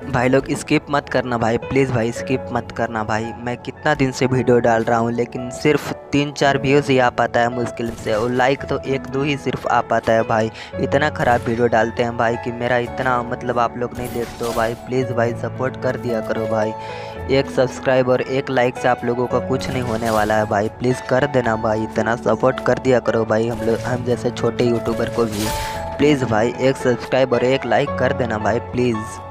भाई लोग स्किप मत करना भाई, प्लीज़ भाई स्किप मत करना भाई। मैं कितना दिन से वीडियो डाल रहा हूँ लेकिन सिर्फ 3-4 व्यूज़ ही आ पाता है मुश्किल से, और लाइक तो 1-2 ही सिर्फ आ पाता है भाई। इतना ख़राब वीडियो डालते हैं भाई कि मेरा इतना मतलब आप लोग नहीं देखते हो भाई। प्लीज़ भाई सपोर्ट कर दिया करो भाई। एक सब्सक्राइब और एक लाइक से आप लोगों का कुछ नहीं होने वाला है भाई। प्लीज़ कर देना भाई, इतना सपोर्ट कर दिया करो भाई हम जैसे छोटे यूट्यूबर को भी। प्लीज़ भाई एक सब्सक्राइब और एक लाइक कर देना भाई प्लीज़।